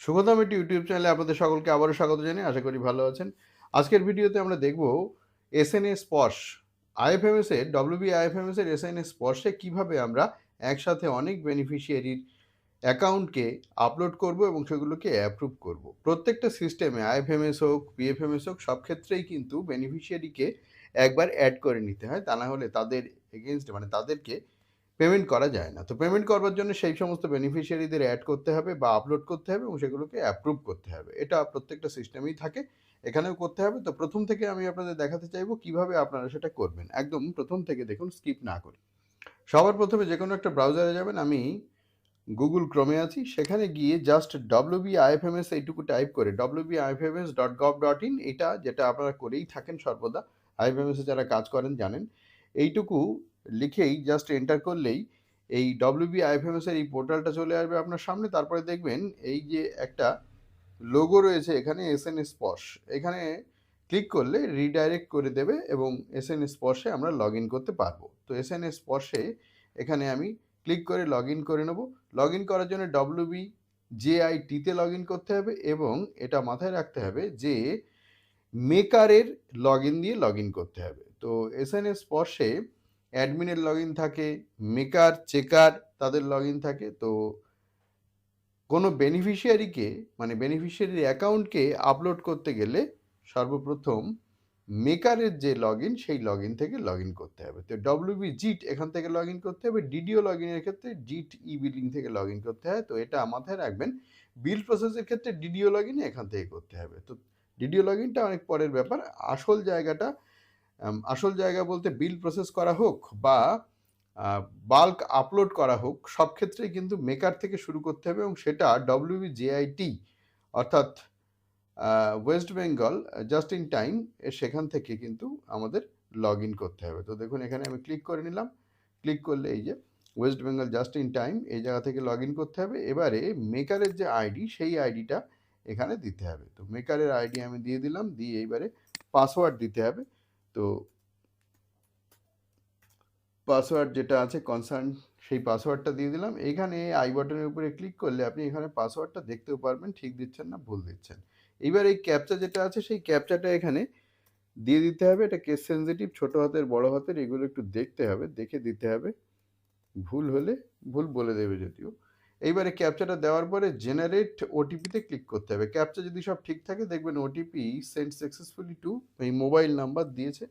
সুগতম একটি ইউটিউব চ্যানেলে আপনাদের সকলকে আবারও স্বাগত জানাই। আশা করি ভালো আছেন। আজকের ভিডিওতে আমরা দেখব এসএনএস স্পর্শ আইএফএমএস এর WBIFMS এর এসএনএস স্পর্শে কিভাবে আমরা একসাথে অনেক বেনিফিশিয়ারির অ্যাকাউন্টকে আপলোড করব এবং সেগুলোকে অ্যাপ্রুভ করব। প্রত্যেকটা সিস্টেমে আইএফএমএস হোক, পিএফএমএস হোক, সব ক্ষেত্রেই কিন্তু বেনিফিশিয়ারিকে একবার অ্যাড করে নিতে হয়। তা না হলে তাদের এগেইনস্টে তাদেরকে পেমেন্ট করা যায় না। তো পেমেন্ট করবার জন্য সেই সমস্ত বেনিফিশিয়ারিদের অ্যাড করতে হবে বা আপলোড করতে হবে এবং সেগুলোকে অ্যাপ্রুভ করতে হবে। এটা প্রত্যেকটা সিস্টেমেই থাকে, এখানেও করতে হবে। তো প্রথম থেকে আমি আপনাদের দেখাতে চাইবো কিভাবে আপনারা সেটা করবেন, একদম প্রথম থেকে দেখুন, স্কিপ না করে। সবার প্রথমে যে কোনো একটা ব্রাউজারে যাবেন। আমি গুগল ক্রোমে আছি, সেখানে গিয়ে জাস্ট WBIFMS এইটুকু টাইপ করে wbifms.gov.in, এটা যেটা আপনারা করেই থাকেন সর্বদা, আইএফএমএস এ যারা কাজ করেন জানেন, এইটুকু লিখেই জাস্ট এন্টার করলেই এই WBIFMS এর এই পোর্টালটা চলে আসবে আপনার সামনে। তারপরে দেখবেন এই যে একটা লোগো রয়েছে এখানে, এসএনএস স্পর্শ, এখানে ক্লিক করলে রিডাইরেক্ট করে দেবে এবং এসএনএস স্পর্শে আমরা লগ ইন করতে পারবো। তো এসএনএস স্পর্শে এখানে আমি ক্লিক করে লগ ইন করে নেব। লগ ইন করার জন্য WBJIT-তে লগ ইন করতে হবে এবং এটা মাথায় রাখতে হবে যে মেকারের লগ ইন দিয়ে লগ ইন করতে হবে। তো এসএনএস স্পর্শে অ্যাডমিনের লগ ইন থাকে, মেকার, চেকার তাদের লগ ইন থাকে। তো কোনো বেনিফিশিয়ারিকে বেনিফিশিয়ারির অ্যাকাউন্টকে আপলোড করতে গেলে সর্বপ্রথম মেকারের যে লগ ইন, সেই লগ ইন থেকে লগ ইন করতে হবে। তো WBJIT এখান থেকে লগ ইন করতে হবে। ডিডিও লগ ইনের ক্ষেত্রে জিট ই বিলিং থেকে লগ ইন করতে হয়। তো এটা মাথায় রাখবেন, বিল প্রসেসের ক্ষেত্রে ডিডিও লগ ইন এখান থেকে করতে হবে। তো ডিডিও লগ ইনটা অনেক পরের ব্যাপার। আসল জায়গা বলতে বিল প্রসেস করা হোক বা বাল্ক আপলোড করা হোক, সব ক্ষেত্রেই কিন্তু মেকার থেকে শুরু করতে হবে এবং সেটা WBJIT অর্থাৎ West Bengal just in time, সেখান থেকে কিন্তু আমাদের লগ ইন করতে হবে। তো দেখুন এখানে আমি ক্লিক করে নিলাম। ক্লিক করলে এই যে West Bengal just in time, এই জায়গা থেকে লগ ইন করতে হবে। এবারে মেকারের যে আইডি, সেই আইডিটা এখানে দিতে হবে। তো মেকারের আইডি আমি দিয়ে দিলাম, দিয়ে এইবারে পাসওয়ার্ড দিতে হবে। তো পাসওয়ার্ড যেটা আছে কনসার্ন, সেই পাসওয়ার্ডটা দিয়ে দিলাম। এইখানে আই বাটনের উপরে ক্লিক করলে আপনি এখানে পাসওয়ার্ডটা দেখতেও পারবেন, ঠিক দিচ্ছেন না ভুল দিচ্ছেন। এইবার এই ক্যাপচা যেটা আছে, সেই ক্যাপচাটা এখানে দিয়ে দিতে হবে। এটা কেস সেনজিটিভ, ছোট হাতের বড় হাতের এগুলো একটু দেখতে হবে, দেখে দিতে হবে। ভুল হলে ভুল বলে দেবে যদিও। এইবারে ক্যাপচাটা দেওয়ার পরে জেনারেট ওটিপিতে ক্লিক করতে হবে। ক্যাপচা যদি সব ঠিক থাকে দেখবেন ওটিপি সেন্ড সাকসেসফুলি টু এই মোবাইল নাম্বার দিয়েছে,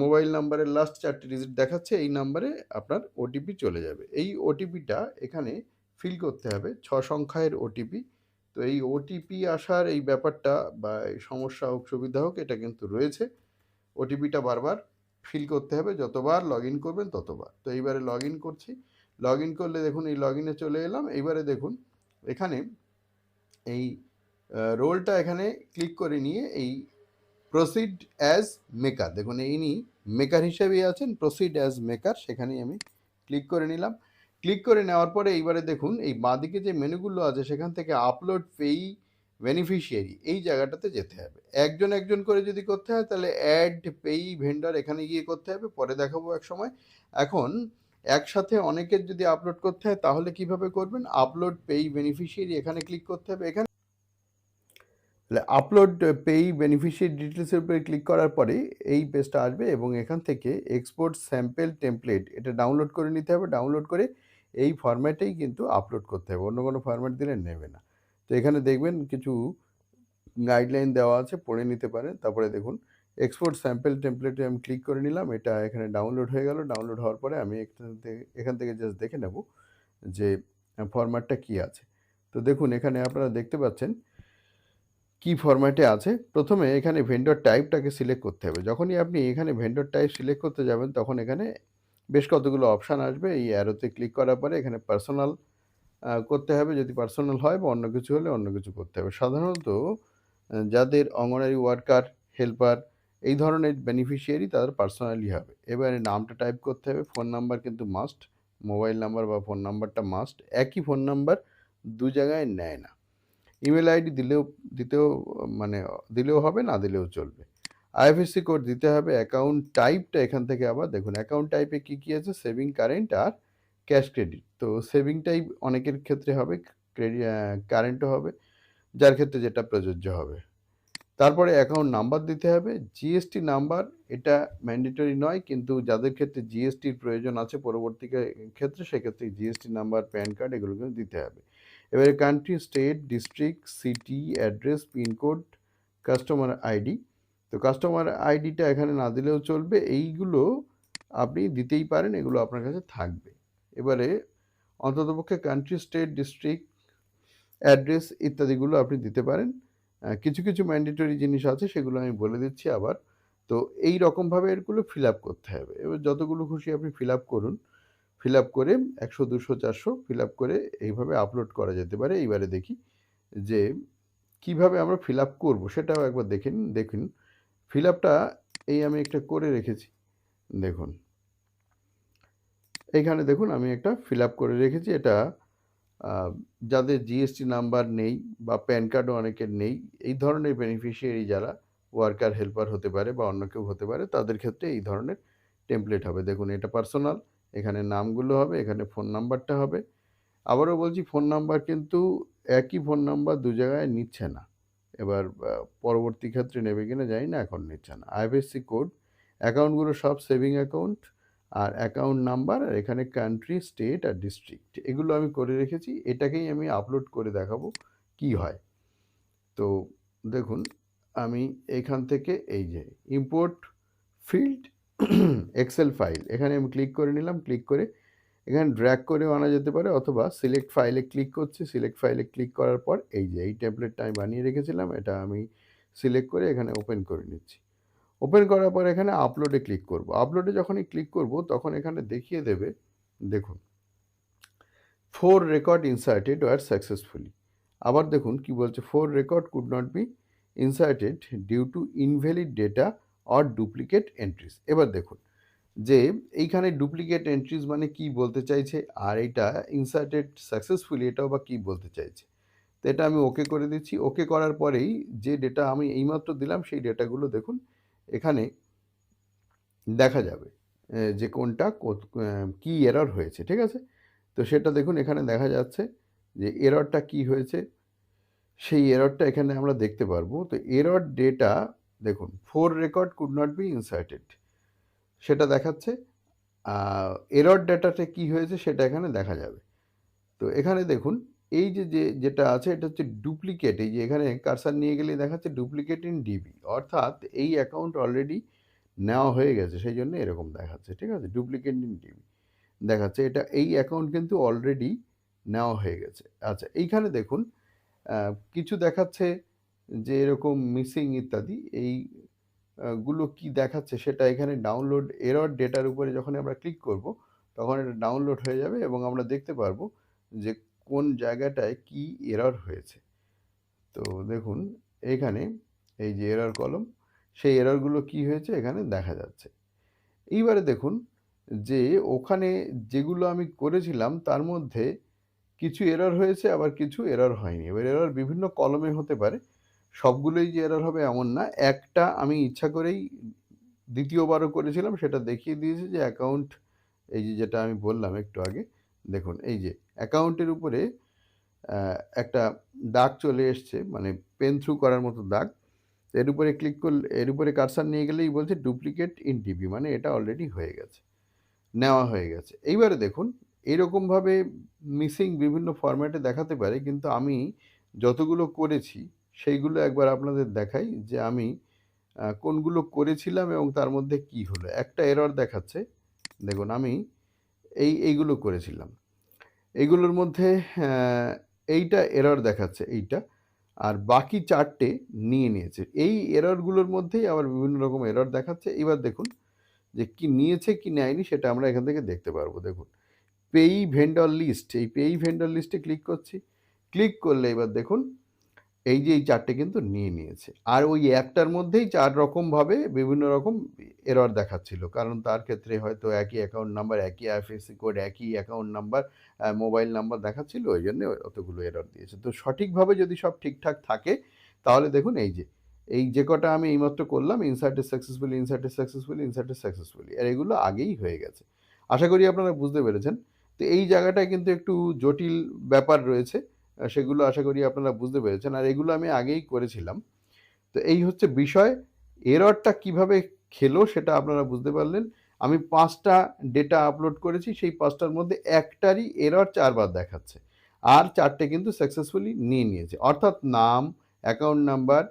মোবাইল নাম্বারের লাস্ট 4টি ডিজিট দেখাচ্ছে, এই নাম্বারে আপনার ওটিপি চলে যাবে। এই ওটিপিটা এখানে ফিল করতে হবে, 6 সংখ্যার ওটিপি। তো এই ওটিপি আসার এই ব্যাপারটা বা এই সমস্যা হোক সুবিধা হোক, এটা কিন্তু রয়েছে। ওটিপিটা বারবার ফিল করতে হবে, যতবার লগ ইন করবেন ততবার। তো এইবারে লগ ইন করছি। লগ ইন করলে দেখুন এই লগ ইনে চলে এলাম। এইবারে দেখুন এখানে এই রোলটা এখানে ক্লিক করে নিয়ে এই প্রসিড অ্যাজ মেকার, দেখুন ইনি মেকার হিসেবেই আছেন, প্রসিড অ্যাজ মেকার, সেখানেই আমি ক্লিক করে নিলাম। ক্লিক করে নেওয়ার পরে এইবারে দেখুন এই বাঁদিকে যে মেনুগুলো আছে, সেখান থেকে আপলোড পেই বেনিফিশিয়ারি, এই জায়গাটাতে যেতে হবে। একজন একজন করে যদি করতে হয় তাহলে অ্যাড পেই ভেন্ডর এখানে গিয়ে করতে হবে, পরে দেখাবো এক সময়। এখন একসাথে অনেকের যদি আপলোড করতে হয় তাহলে কিভাবে করবেন, আপলোড পেই বেনিফিশিয়ারি এখানে ক্লিক করতে হবে। এখানে আপলোড পেই বেনিফিশিয়ারি ডিটেলসের উপরে ক্লিক করার পরে এই পেজটা আসবে এবং এখান থেকে এক্সপোর্ট স্যাম্পল টেমপ্লেট এটা ডাউনলোড করে নিতে হবে। ডাউনলোড করে এই ফরম্যাটেই কিন্তু আপলোড করতে হবে, অন্য কোনো ফরম্যাট দিলে নেবে না। তো এখানে দেখবেন কিছু গাইডলাইন দেওয়া আছে, পড়ে নিতে পারেন। তারপরে দেখুন এক্সপোর্ট স্যাম্পল টেমপ্লেটে আমি ক্লিক করে নিলাম, এটা এখানে ডাউনলোড হয়ে গেল। ডাউনলোড হওয়ার পরে আমি এখান থেকে জাস্ট দেখে নেব যে ফরম্যাটটা কী আছে। তো দেখুন এখানে আপনারা দেখতে পাচ্ছেন কি ফরম্যাটে আছে। প্রথমে এখানে ভেন্ডর টাইপটাকে সিলেক্ট করতে হবে। যখনই আপনি এখানে ভেন্ডর টাইপ সিলেক্ট করতে যাবেন তখন এখানে বেশ কতগুলো অপশান আসবে। এই অ্যারোতে ক্লিক করার পরে এখানে পার্সোনাল করতে হবে, যদি পার্সোনাল হয়, বা অন্য কিছু হলে অন্য কিছু করতে হবে। সাধারণত যাদের অঙ্গনওয়াড়ি ওয়ার্কার, হেল্পার এই ধরনের বেনিফিশিয়ারি তাদের পার্সোনালি হবে। এবারে নামটা টাইপ করতে হবে। ফোন নাম্বার কিন্তু মাস্ট, মোবাইল নাম্বার বা ফোন নাম্বারটা মাস্ট। একই ফোন নাম্বার দু জায়গায় নেয় না। ইমেল আইডি দিতেও মানে দিলেও হবে, না দিলেও চলবে। আইএফএসসি কোড দিতে হবে। অ্যাকাউন্ট টাইপটা এখান থেকে আবার দেখুন, অ্যাকাউন্ট টাইপে কী কী আছে, সেভিং, কারেন্ট আর ক্যাশ ক্রেডিট। তো সেভিং টাইপ অনেকের ক্ষেত্রে হবে, কারেন্টও হবে, যার ক্ষেত্রে যেটা প্রযোজ্য হবে। তারপরে অ্যাকাউন্ট নাম্বার দিতে হবে। জিএসটি নাম্বার এটা ম্যান্ডেটরি নয়, কিন্তু যাদের ক্ষেত্রে জিএসটির প্রয়োজন আছে পরবর্তী ক্ষেত্রে, সেক্ষেত্রে জিএসটি নাম্বার, প্যান কার্ড এগুলো কিন্তু দিতে হবে। এবারে country, state, district, city, address, pin code, customer ID. তো কাস্টমার আইডিটা এখানে না দিলেও চলবে, এইগুলো আপনি দিতেই পারেন, এগুলো আপনার কাছে থাকবে। এবারে অন্ততপক্ষে কান্ট্রি, স্টেট, ডিস্ট্রিক্ট, অ্যাড্রেস ইত্যাদিগুলো আপনি দিতে পারেন। কিছু কিছু ম্যান্ডেটরি জিনিস আছে, সেগুলো আমি বলে দিচ্ছি আবার। তো এই রকমভাবে এগুলো ফিল আপ করতে হবে। এবার যতগুলো খুশি আপনি ফিল আপ করুন, ফিল আপ করে 100, 200, 400 ফিল আপ করে এইভাবে আপলোড করা যেতে পারে। এইবারে দেখি যে কিভাবে আমরা ফিল আপ করবো, সেটাও একবার দেখুন। ফিল আপটা এই আমি একটা করে রেখেছি, দেখুন এইখানে দেখুন আমি একটা ফিল আপ করে রেখেছি। এটা যাদের জিএসটি নাম্বার নেই বা প্যান কার্ডও অনেকের নেই, এই ধরনের বেনিফিশিয়ারি যারা ওয়ার্কার হেল্পার হতে পারে বা অন্য কেউ হতে পারে, তাদের ক্ষেত্রে এই ধরনের টেমপ্লেট হবে। দেখুন এটা পার্সোনাল, এখানে নামগুলো হবে, এখানে ফোন নাম্বারটা হবে। আবারও বলছি, ফোন নাম্বার কিন্তু একই ফোন নাম্বার দু জায়গায় নিচ্ছে না। এবার পরবর্তী ক্ষেত্রে নেবে কিনা জানি না, এখন নিচ্ছে না। আইএফএসসি কোড, অ্যাকাউন্টগুলো সব সেভিং অ্যাকাউন্ট, আর অ্যাকাউন্ট নাম্বার, আর এখানে কান্ট্রি, স্টেট আর ডিস্ট্রিক্ট, এগুলো আমি করে রেখেছি। এটাকেই আমি আপলোড করে দেখাবো কি হয়। তো দেখুন আমি এখান থেকে এই যে ইম্পোর্ট ফিল্ড এক্সেল ফাইল, এখানে আমি ক্লিক করে নিলাম। ক্লিক করে এখানে ড্র্যাগ করেও আনা যেতে পারে, অথবা সিলেক্ট ফাইলে ক্লিক করছি। সিলেক্ট ফাইলে ক্লিক করার পর এই যে এই ট্যাবলেটটা আমি বানিয়ে রেখেছিলাম, এটা আমি সিলেক্ট করে এখানে ওপেন করে নিচ্ছি। ওপেন করার পর এখানে আপলোডে ক্লিক করব। আপলোডে যখনই ক্লিক করব তখন এখানে দেখিয়ে দেবে, দেখুন 4 রেকর্ড ইনসার্টেড ওয়ার সাকসেসফুলি। আবার দেখুন কি বলছে, 4 record could not be inserted due to invalid data or duplicate entries. এবার দেখুন যে এইখানে ডুপ্লিকেট এন্ট্রিজ মানে কি বলতে চাইছে, আর এটা ইনসার্টেড সাকসেসফুলি এটাও বা কি বলতে চাইছে। তো এটা আমি ওকে করে দিচ্ছি। ওকে করার পরেই যে ডেটা আমি এইমাত্র দিলাম সেই ডেটাগুলো দেখুন এখানে দেখা যাবে যে কোনটা কি এরর হয়েছে, ঠিক আছে। তো সেটা দেখুন এখানে দেখা যাচ্ছে যে এররটা কি হয়েছে, সেই এররটা এখানে আমরা দেখতে পারবো। তো এরর ডেটা দেখুন 4 record could not be inserted সেটা দেখাচ্ছে। এরর ডেটাতে কি হয়েছে সেটা এখানে দেখা যাবে। তো এখানে দেখুন এই যেটা আছে এটা হচ্ছে ডুপ্লিকেট। এই যে এখানে কারসার নিয়ে গেলে দেখাচ্ছে ডুপ্লিকেট ইন ডিবি, অর্থাৎ এই অ্যাকাউন্ট অলরেডি নেওয়া হয়ে গেছে, সেই জন্য এরকম দেখাচ্ছে, ঠিক আছে। ডুপ্লিকেট ইন ডিবি দেখাচ্ছে, এটা এই অ্যাকাউন্ট কিন্তু অলরেডি নেওয়া হয়ে গেছে। আচ্ছা এইখানে দেখুন কিছু দেখাচ্ছে যে এরকম মিসিং ইত্যাদি, এই গুলো কি দেখাচ্ছে সেটা এখানে ডাউনলোড এরর ডেটার উপরে যখন আমরা ক্লিক করব তখন এটা ডাউনলোড হয়ে যাবে এবং আমরা দেখতে পারবো যে কোন জায়গাটায় কি এরর হয়েছে। তো দেখুন এখানে এই যে এরর কলম, সেই এররগুলো কি হয়েছে এখানে দেখা যাচ্ছে। এইবারে দেখুন যে ওখানে যেগুলো আমি করেছিলাম তার মধ্যে কিছু এরর হয়েছে, আবার কিছু এরর হয়নি। এবার এরর বিভিন্ন কলমে হতে পারে, সবগুলোই যে এরর হবে এমন না। একটা আমি ইচ্ছা করেই দ্বিতীয়বারও করেছিলাম, সেটা দেখিয়ে দিয়েছে যে অ্যাকাউন্ট, এই যে যেটা আমি বললাম একটু আগে, দেখুন এই যে অ্যাকাউন্টের উপরে একটা দাগ চলে এসছে, মানে পেন থ্রু করার মতো দাগ। এর উপরে ক্লিক করলে, এর উপরে কারসার নিয়ে গেলেই বলছে ডুপ্লিকেট ইন ডিবি, মানে এটা অলরেডি হয়ে গেছে, নেওয়া হয়ে গেছে। এইবারে দেখুন এরকমভাবে মিসিং বিভিন্ন ফরম্যাটে দেখাতে পারে, কিন্তু আমি যতগুলো করেছি সেইগুলো একবার আপনাদের দেখাই যে আমি কোনগুলো করেছিলাম এবং তার মধ্যে কি হলো। একটা এরর দেখাচ্ছে, দেখুন আমি এইগুলো করেছিলাম, এইগুলোর মধ্যে এইটা এরর দেখাচ্ছে, এইটা, আর বাকি 4টে নিয়ে নিয়েছে। এই এররগুলোর মধ্যেই আবার বিভিন্ন রকম এরর দেখাচ্ছে। এবার দেখুন যে কি নিয়েছে কি নেয়নি সেটা আমরা এখান থেকে দেখতে পারবো। দেখুন পেই ভেন্ডর লিস্ট, এই পেই ভেন্ডর লিস্টে ক্লিক করছি। ক্লিক করলে এবার দেখুন এই যে এই 4টে কিন্তু নিয়ে নিয়েছে। আর ওই একটার মধ্যেই 4 রকমভাবে বিভিন্ন রকম এরর দেখাচ্ছিল, কারণ তার ক্ষেত্রে হয়তো একই অ্যাকাউন্ট নাম্বার, একই আইএফএসসি কোড, একই অ্যাকাউন্ট নাম্বার, মোবাইল নাম্বার দেখাচ্ছিল, ওই জন্য অতগুলো এরর দিয়েছে। তো সঠিকভাবে যদি সব ঠিকঠাক থাকে তাহলে দেখুন এই যে কটা আমি এইমাত্র করলাম, inserted successfully, inserted successfully, inserted successfully, আর এগুলো আগেই হয়ে গেছে। আশা করি আপনারা বুঝতে পেরেছেন। তো এই জায়গাটায় কিন্তু একটু জটিল ব্যাপার রয়েছে, সেগুলো আশা করি আপনারা বুঝতে পেরেছেন। আর এগুলো আমি আগেই করেছিলাম। তো এই হচ্ছে বিষয়। এররটা কিভাবে খেলো সেটা আপনারা বুঝতে পারলেন। আমি ৫টা ডেটা আপলোড করেছি। সেই ৫টার মধ্যে একটারই এরর ৪ বার দেখাচ্ছে। আর ৪টে কিন্তু সাকসেসফুলি নিয়ে নিয়েছে। অর্থাৎ নাম, অ্যাকাউন্ট নাম্বার,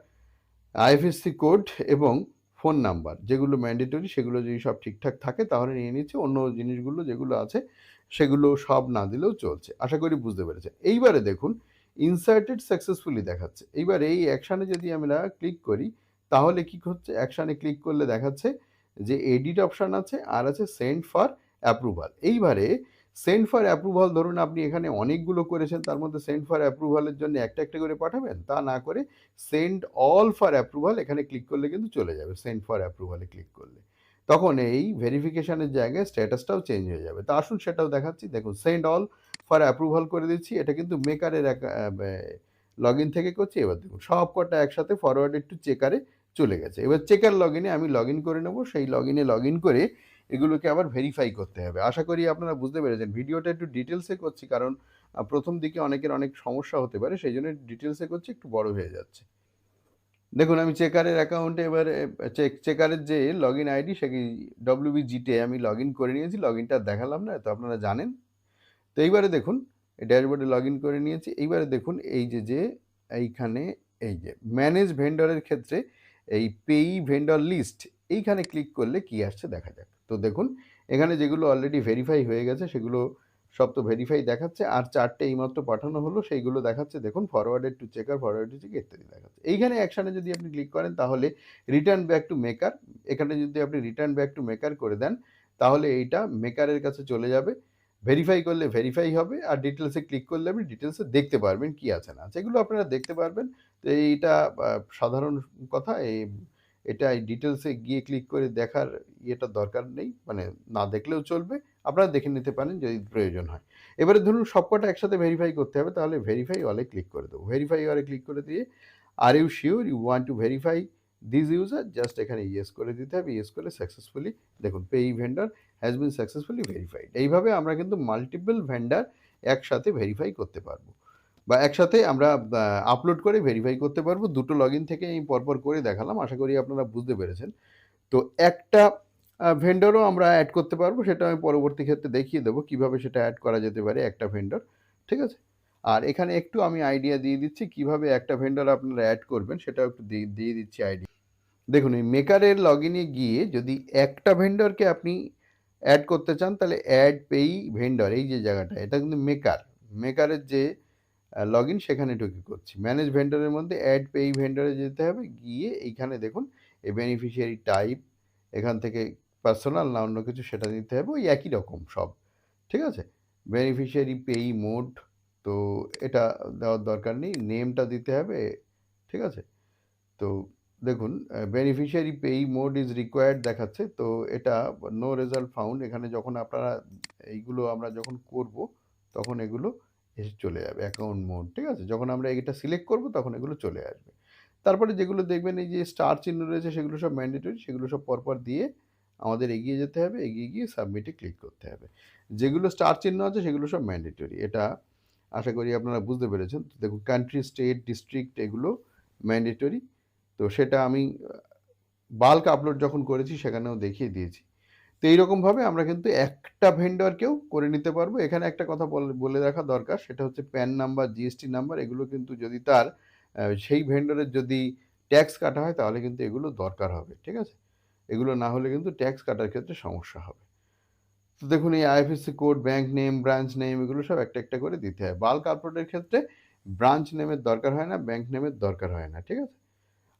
আইএফএসসি কোড এবং ফোন নাম্বার যেগুলো ম্যান্ডেটরি সেগুলো যদি সব ঠিকঠাক থাকে তাহলে নিয়ে নিচ্ছে। অন্য জিনিসগুলো যেগুলো আছে সেগুলো সব না দিলেও চলছে। আশা করি বুঝতে পেরেছেন। এইবারে দেখুন ইনসার্টেড সাকসেসফুলি দেখাচ্ছে। এইবার এই অ্যাকশানে যদি আমরা ক্লিক করি তাহলে কি হচ্ছে, অ্যাকশানে ক্লিক করলে দেখাচ্ছে যে এডিট অপশান আছে আর আছে সেন্ড ফর অ্যাপ্রুভাল। এইবারে সেন্ড ফর অ্যাপ্রুভাল ধরুন আপনি এখানে অনেকগুলো করেছেন, তার মধ্যে সেন্ড ফর অ্যাপ্রুভালের জন্য একটা একটা করে পাঠাবেন, তা না করে সেন্ড অল ফর অ্যাপ্রুভাল এখানে ক্লিক করলে কিন্তু চলে যাবে। সেন্ড ফর অ্যাপ্রুভালে ক্লিক করলে তখন এই ভেরিফিকেশনের জায়গায় স্ট্যাটাসটাও চেঞ্জ হয়ে যাবে। তা আসুন সেটাও দেখাচ্ছি। দেখুন সেন্ড অল ফর অ্যাপ্রুভাল করে দিচ্ছি। এটা কিন্তু মেকারের লগ ইন থেকে করছি। এবার দেখুন সব কটা একসাথে ফরওয়ার্ডেড টু চেকারে চলে গেছে। এবার চেকার লগ ইনে আমি লগ ইন করে নেবো। সেই লগ ইনে লগ ইন করে এগুলোকে আবার ভেরিফাই করতে হবে। আশা করি আপনারা বুঝতে পেরেছেন। ভিডিওটা একটু ডিটেলসে করছি কারণ প্রথম দিকে অনেকের অনেক সমস্যা হতে পারে, সেই জন্য ডিটেলসে করছি, একটু বড় হয়ে যাচ্ছে। দেখুন আমি চেকারের অ্যাকাউন্টে এবারে চেকারের যে লগ ইন আইডি সে ডব্লিউবিজিটে আমি লগ ইন করে নিয়েছি। লগ ইনটা দেখালাম না, তো আপনারা জানেন। তো এইবারে দেখুন ড্যাশবোর্ডে লগ ইন করে নিয়েছি। এইবারে দেখুন এই যে এইখানে এই যে ম্যানেজ ভেন্ডরের ক্ষেত্রে এই পেই ভেন্ডর লিস্ট এইখানে ক্লিক করলে কি আসছে দেখা যাক। তো দেখুন এখানে যেগুলো অলরেডি ভেরিফাই হয়ে গেছে সেগুলো সব তো ভেরিফাই দেখাচ্ছে, আর 4টে এইমাত্র পাঠানো হলো সেইগুলো দেখাচ্ছে। দেখুন forwarded two checker, forwarded two checker ইত্যাদি দেখাচ্ছে। এইখানে অ্যাকশানে যদি আপনি ক্লিক করেন তাহলে রিটার্ন ব্যাক টু মেকার, এখানে যদি আপনি রিটার্ন ব্যাক টু মেকার করে দেন তাহলে এইটা মেকারের কাছে চলে যাবে। ভেরিফাই করলে ভেরিফাই হবে, আর ডিটেলসে ক্লিক করলে আপনি ডিটেলসে দেখতে পারবেন কি আছে না আছে, এগুলো আপনারা দেখতে পারবেন। তো এইটা সাধারণ কথা। এটা এই ডিটেলসে গিয়ে ক্লিক করে দেখার ইয়েটা দরকার নেই, মানে না দেখলেও চলবে, আপনারা দেখে নিতে পারেন যদি প্রয়োজন হয়। এবারে ধরুন সবকটা একসাথে ভেরিফাই করতে হবে, তাহলে ভেরিফাই অলে ক্লিক করে দেবো। ভেরিফাই অলে ক্লিক করে দিয়ে are you sure you want to verify this user, just এখানে ইয়েস করে দিতে হবে। ইয়েস করে সাকসেসফুলি দেখুন pay vendor has been successfully verified. এইভাবে আমরা কিন্তু মাল্টিপল ভেন্ডার একসাথে ভেরিফাই করতে পারবো, বা একসাথে আমরা আপলোড করে ভেরিফাই করতে পারবো। দুটো লগ ইন থেকে আমি পরপর করে দেখালাম, আশা করি আপনারা বুঝতে পেরেছেন। তো একটা ভেন্ডরও আমরা অ্যাড করতে পারবো, সেটা আমি পরবর্তী ক্ষেত্রে দেখিয়ে দেবো কীভাবে সেটা অ্যাড করা যেতে পারে একটা ভেন্ডর, ঠিক আছে। আর এখানে একটু আমি আইডিয়া দিয়ে দিচ্ছি কীভাবে একটা ভেন্ডর আপনারা অ্যাড করবেন, সেটাও একটু দিয়ে দিচ্ছি আইডিয়া। দেখুন এই মেকারের লগ ইনে গিয়ে যদি একটা ভেন্ডরকে আপনি অ্যাড করতে চান তাহলে অ্যাড পেই ভেন্ডর, এই যে জায়গাটা এটা কিন্তু মেকারের যে লগ ইন সেখানে ঢুকে করছি। ম্যানেজ ভেন্ডরের মধ্যে অ্যাড পেই ভেন্ডরে যেতে হবে, গিয়ে এইখানে দেখুন এই বেনিফিশিয়ারি টাইপ এখান থেকে পার্সোনাল না অন্য কিছু সেটা দিতে হবে, ওই একই রকম সব, ঠিক আছে। বেনিফিশিয়ারি পেই মোড, তো এটা দেওয়ার দরকার নেই, নেমটা দিতে হবে, ঠিক আছে। তো দেখুন beneficiary pay mode is required দেখাচ্ছে, তো এটা নো রেজাল্ট ফাউন্ড। এখানে যখন আপনারা এইগুলো আমরা যখন করব তখন এগুলো এসে চলে যাবে অ্যাকাউন্ট মোড, ঠিক আছে। যখন আমরা এটা সিলেক্ট করব তখন এগুলো চলে আসবে। তারপরে যেগুলো দেখবেন এই যে স্টার চিহ্ন রয়েছে সেগুলো সব ম্যান্ডেটরি, সেগুলো সব পরপর দিয়ে আমাদের এগিয়ে যেতে হবে, এগিয়ে গিয়ে সাবমিটে ক্লিক করতে হবে। যেগুলো স্টার চিহ্ন আছে সেগুলো সব ম্যান্ডেটরি, এটা আশা করি আপনারা বুঝতে পেরেছেন। তো দেখুন কান্ট্রি, স্টেট, ডিস্ট্রিক্ট এগুলো ম্যান্ডেটরি। তো সেটা আমি বাল্ক আপলোড যখন করেছি সেখানেও দেখিয়ে দিয়েছি। তো এইরকমভাবে আমরা কিন্তু একটা ভেন্ডরকেও করে নিতে পারবো। এখানে একটা কথা বলে রাখা দরকার, সেটা হচ্ছে প্যান নাম্বার, জিএসটি নাম্বার এগুলো কিন্তু যদি তার সেই ভেন্ডরের যদি ট্যাক্স কাটা হয় তাহলে কিন্তু এগুলো দরকার হবে, ঠিক আছে। এগুলো না হলে কিন্তু ট্যাক্স কাটার ক্ষেত্রে সমস্যা হবে। তো দেখুন এই IFSC code, bank name, branch name এগুলো সব একটা একটা করে দিতে হয়। বাল্ক আপলোডের ক্ষেত্রে ব্রাঞ্চ নেমের দরকার হয় না, ব্যাংক নেমের দরকার হয় না, ঠিক আছে।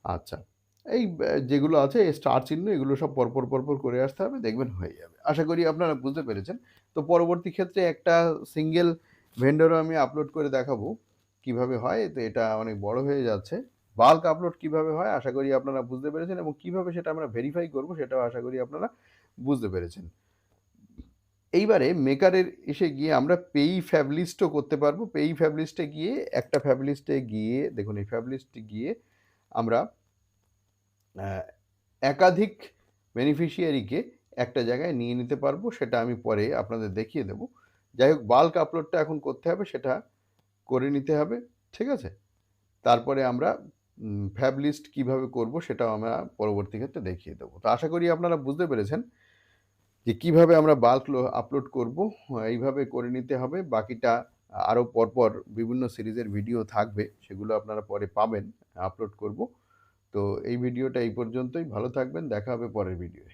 আচ্ছা, এই যেগুলো আছে এই স্টার চিহ্ন এগুলো সব পরপর করে আসতে হবে, দেখবেন হয়ে যাবে। আশা করি আপনারা বুঝতে পেরেছেন। তো পরবর্তী ক্ষেত্রে একটা সিঙ্গেল ভেন্ডরও আমি আপলোড করে দেখাবো কিভাবে হয়। তো এটা অনেক বড় হয়ে যাচ্ছে। বাল্ক আপলোড কিভাবে হয় আশা করি আপনারা বুঝতে পেরেছেন, এবং কিভাবে সেটা আমরা ভেরিফাই করব সেটাও আশা করি আপনারা বুঝতে পেরেছেন। এইবারে মেকারের এসে গিয়ে আমরা পেই ফ্যাব লিস্টও করতে পারবো। পেই ফ্যাব লিস্টে গিয়ে একটা ফ্যাব লিস্টে গিয়ে দেখুন এই ফ্যাব লিস্টে গিয়ে আমরা একাধিক বেনিফিশিয়ারিকে একটা জায়গায় নিয়ে নিতে পারবো, সেটা আমি পরে আপনাদের দেখিয়ে দেব। যাই হোক বাল্ক আপলোডটা এখন করতে হবে, সেটা করে নিতে হবে, ঠিক আছে? তারপরে আমরা ফ্যাব লিস্ট কিভাবে করব সেটাও আমরা পরবর্তী ক্ষেত্রে দেখিয়ে দেব। তো আশা করি আপনারা বুঝতে পেরেছেন যে কিভাবে আমরা বাল্ক আপলোড করব। এইভাবে করে নিতে হবে। বাকিটা আরও পরপর বিভিন্ন সিরিজের ভিডিও থাকবে, সেগুলো আপনারা পরে পাবেন, আপলোড করব। তো এই ভিডিওটা এই পর্যন্তই। ভালো থাকবেন। দেখা হবে পরের ভিডিওয়।